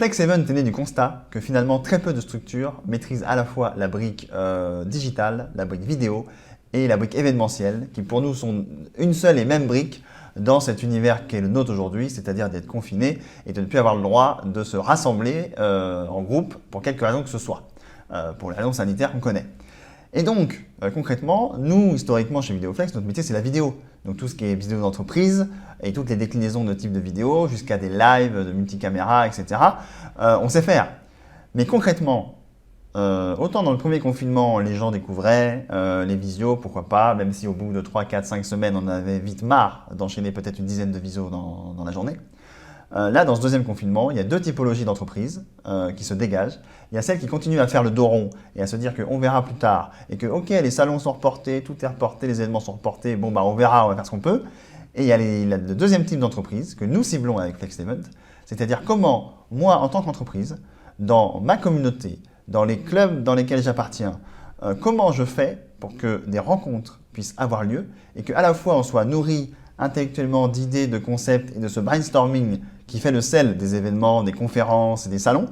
Flex Event est né du constat que finalement très peu de structures maîtrisent à la fois la brique digitale, la brique vidéo et la brique événementielle, qui pour nous sont une seule et même brique dans cet univers qui est le nôtre aujourd'hui, c'est-à-dire d'être confiné et de ne plus avoir le droit de se rassembler en groupe pour quelque raison que ce soit, pour les raisons sanitaires qu'on connaît. Et donc, concrètement, nous, historiquement, chez Vidéoflex, notre métier, c'est la vidéo. Donc tout ce qui est vidéo d'entreprise et toutes les déclinaisons de types de vidéos, jusqu'à des lives de multicaméra, etc. On sait faire. Mais concrètement, autant dans le premier confinement, les gens découvraient les visios, pourquoi pas, même si au bout de 3, 4, 5 semaines, on avait vite marre d'enchaîner peut-être une dizaine de visios dans la journée. Là, dans ce deuxième confinement, il y a deux typologies d'entreprises qui se dégagent. Il y a celles qui continuent à faire le dos rond et à se dire qu'on verra plus tard et que, ok, les salons sont reportés, tout est reporté, les événements sont reportés, bon, bah, on verra, on va faire ce qu'on peut. Et il y a le deuxième type d'entreprise que nous ciblons avec Flex Event, c'est-à-dire comment, moi, en tant qu'entreprise, dans ma communauté, dans les clubs dans lesquels j'appartiens, comment je fais pour que des rencontres puissent avoir lieu et qu'à la fois on soit nourri intellectuellement d'idées, de concepts et de ce brainstorming qui fait le sel des événements, des conférences et des salons,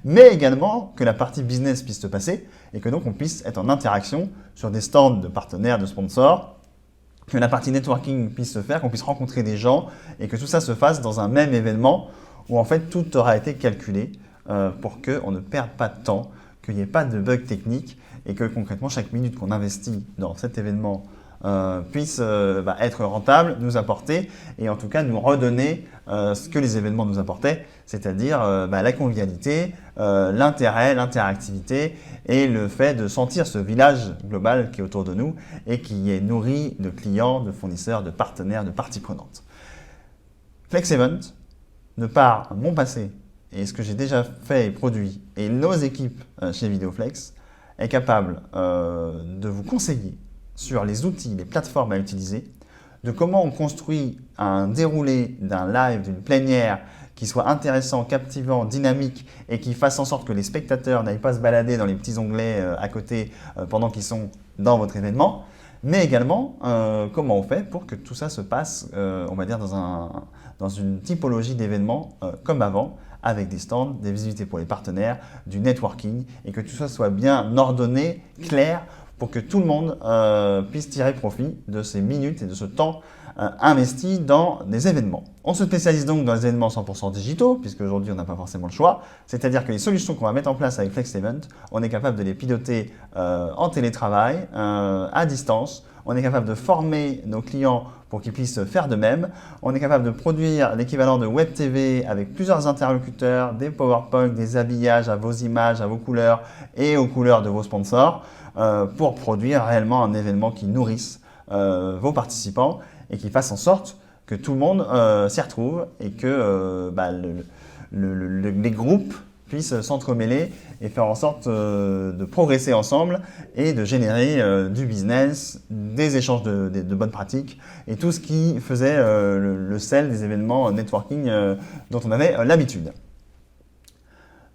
mais également que la partie business puisse se passer et que donc on puisse être en interaction sur des stands de partenaires, de sponsors, que la partie networking puisse se faire, qu'on puisse rencontrer des gens et que tout ça se fasse dans un même événement où en fait tout aura été calculé pour qu'on ne perde pas de temps, qu'il n'y ait pas de bugs techniques et que concrètement chaque minute qu'on investit dans cet événement puisse être rentable, nous apporter et en tout cas nous redonner ce que les événements nous apportaient, c'est-à-dire la convivialité, l'intérêt, l'interactivité et le fait de sentir ce village global qui est autour de nous et qui est nourri de clients, de fournisseurs, de partenaires, de parties prenantes. Flex Event, de par mon passé et ce que j'ai déjà fait et produit et nos équipes chez Vidéoflex, est capable de vous conseiller sur les outils, les plateformes à utiliser, de comment on construit un déroulé d'un live, d'une plénière qui soit intéressant, captivant, dynamique et qui fasse en sorte que les spectateurs n'aillent pas se balader dans les petits onglets à côté pendant qu'ils sont dans votre événement, mais également comment on fait pour que tout ça se passe, on va dire, dans une typologie d'événements comme avant, avec des stands, des visibilités pour les partenaires, du networking et que tout ça soit bien ordonné, clair, pour que tout le monde puisse tirer profit de ces minutes et de ce temps investi dans des événements. On se spécialise donc dans les événements 100% digitaux, puisque aujourd'hui on n'a pas forcément le choix, c'est-à-dire que les solutions qu'on va mettre en place avec Flex Event, on est capable de les piloter en télétravail, à distance, on est capable de former nos clients pour qu'ils puissent faire de même. On est capable de produire l'équivalent de Web TV avec plusieurs interlocuteurs, des PowerPoint, des habillages à vos images, à vos couleurs et aux couleurs de vos sponsors pour produire réellement un événement qui nourrisse vos participants et qui fasse en sorte que tout le monde s'y retrouve et que les groupes puissent s'entremêler et faire en sorte de progresser ensemble et de générer du business, des échanges de bonnes pratiques et tout ce qui faisait le sel des événements networking dont on avait l'habitude.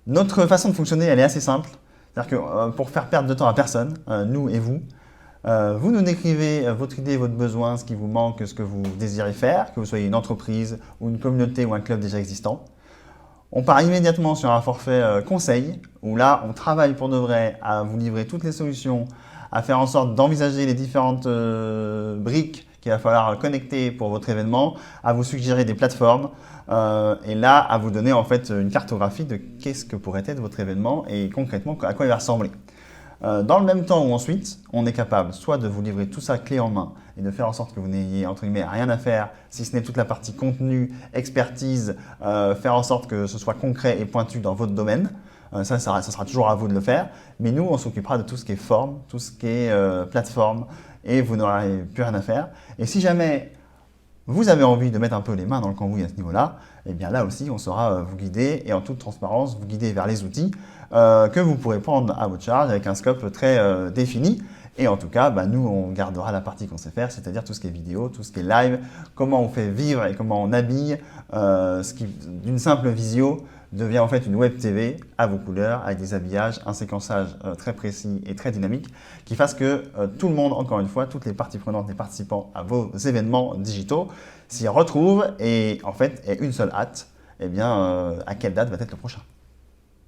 Notre façon de fonctionner, elle est assez simple. C'est-à-dire que pour faire perdre de temps à personne, nous et vous, vous nous décrivez votre idée, votre besoin, ce qui vous manque, ce que vous désirez faire, que vous soyez une entreprise ou une communauté ou un club déjà existant. On part immédiatement sur un forfait conseil, où là, on travaille pour de vrai à vous livrer toutes les solutions, à faire en sorte d'envisager les différentes briques qu'il va falloir connecter pour votre événement, à vous suggérer des plateformes, et là, à vous donner en fait une cartographie de qu'est-ce que pourrait être votre événement et concrètement à quoi il va ressembler. Dans le même temps où ensuite, on est capable soit de vous livrer tout ça clé en main et de faire en sorte que vous n'ayez entre guillemets rien à faire, si ce n'est toute la partie contenu, expertise, faire en sorte que ce soit concret et pointu dans votre domaine. Ça sera toujours à vous de le faire. Mais nous, on s'occupera de tout ce qui est forme, tout ce qui est plateforme et vous n'aurez plus rien à faire. Et si jamais vous avez envie de mettre un peu les mains dans le cambouis à ce niveau-là, eh bien là aussi, on saura vous guider et en toute transparence, vous guider vers les outils que vous pourrez prendre à votre charge avec un scope très défini. Et en tout cas, nous, on gardera la partie qu'on sait faire, c'est-à-dire tout ce qui est vidéo, tout ce qui est live, comment on fait vivre et comment on habille ce qui, d'une simple visio, devient en fait une web TV à vos couleurs, avec des habillages, un séquençage très précis et très dynamique, qui fasse que tout le monde, encore une fois, toutes les parties prenantes, les participants à vos événements digitaux s'y retrouvent et en fait aient une seule hâte, eh bien, à quelle date va être le prochain.